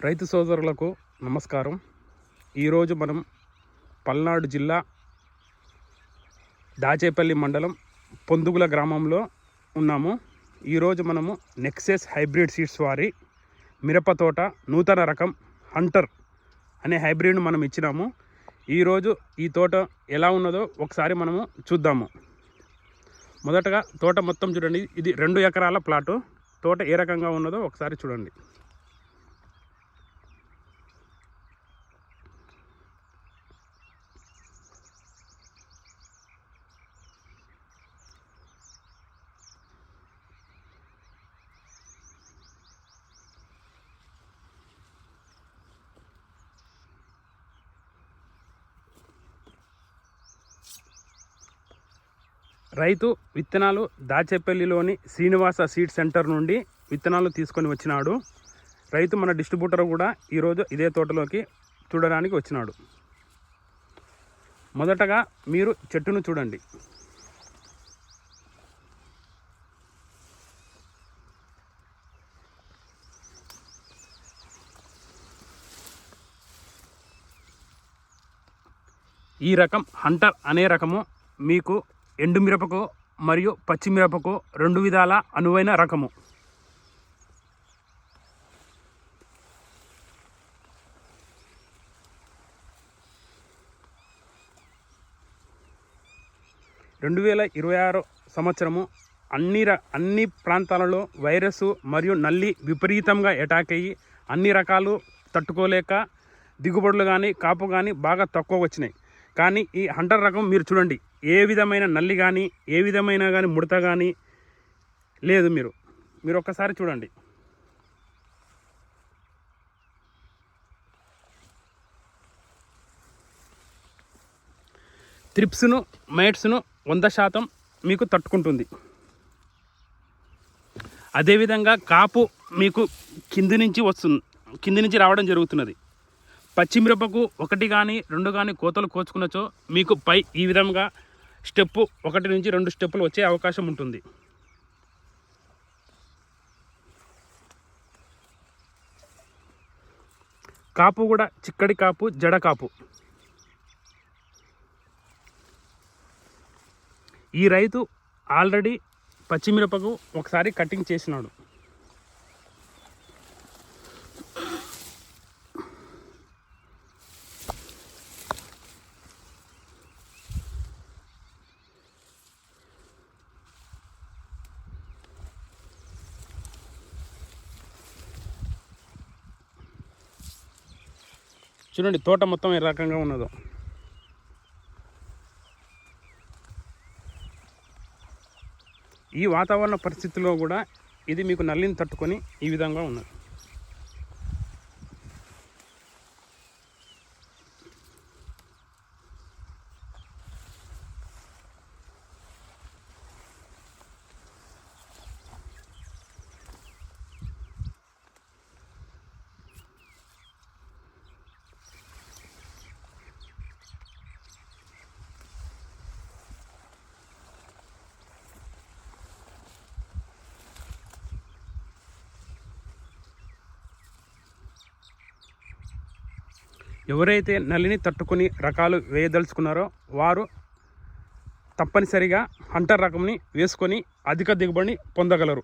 రైతు సోదరులకు నమస్కారం. ఈరోజు మనం పల్నాడు జిల్లా దాచేపల్లి మండలం పొందుగుల గ్రామంలో ఉన్నాము. ఈరోజు మనము నెక్సెస్ హైబ్రిడ్ సీడ్స్ వారి మిరప తోట నూతన రకం హంటర్ అనే హైబ్రిడ్ను మనం ఇచ్చినాము. ఈరోజు ఈ తోట ఎలా ఉన్నదో ఒకసారి మనము చూద్దాము. మొదటగా తోట మొత్తం చూడండి. ఇది 2 ఎకరాల ప్లాటు. తోట ఏ రకంగా ఉన్నదో ఒకసారి చూడండి. రైతు విత్తనాలు దాచేపల్లిలోని శ్రీనివాస సీడ్ సెంటర్ నుండి విత్తనాలు తీసుకొని వచ్చినాడు. రైతు మన డిస్ట్రిబ్యూటర్ కూడా ఈరోజు ఇదే తోటలోకి చూడడానికి వచ్చినాడు. మొదటగా మీరు చెట్టును చూడండి. ఈ రకం హంటర్ అనే రకము మీకు ఎండు మిరపకు మరియు పచ్చి మిరపకు 2 విధాల అనువైన రకము. సంవత్సరము అన్ని ప్రాంతాలలో వైరస్ మరియు నల్లి విపరీతంగా అటాక్ అయ్యి అన్ని రకాలు తట్టుకోలేక దిగుబడులు కానీ కాపు కానీ బాగా తక్కువ వచ్చినాయి. కానీ ఈ హంటర్ రకం మీరు చూడండి, ఏ విధమైన నల్లి కానీ ఏ విధమైన కానీ ముడత కానీ లేదు. మీరు ఒక్కసారి చూడండి. త్రిప్స్ను మైట్స్ను 100% మీకు తట్టుకుంటుంది. అదేవిధంగా కాపు మీకు కింది నుంచి రావడం జరుగుతున్నది. పచ్చిమిరపకు 1 కానీ 2 కానీ కోతలు కోసుకున్నచో మీకు పై ఈ విధంగా స్టెప్పు 1 నుంచి 2 స్టెప్పులు వచ్చే అవకాశం ఉంటుంది. కాపు కూడా చిక్కడి కాపు, జడ కాపు. ఈ రైతు ఆల్రెడీ పచ్చిమిరపకు ఒకసారి కటింగ్ చేసినాడు. చూడండి తోట మొత్తం ఏ రకంగా ఉన్నదో. ఈ వాతావరణ పరిస్థితుల్లో కూడా ఇది మీకు నల్లిని తట్టుకొని ఈ విధంగా ఉన్నది. ఎవరైతే నల్లిని తట్టుకొని రకాలు వేయదలుచుకున్నారో వారు తప్పనిసరిగా హంటర్ రకంని వేసుకొని అధిక దిగుబడిని పొందగలరు.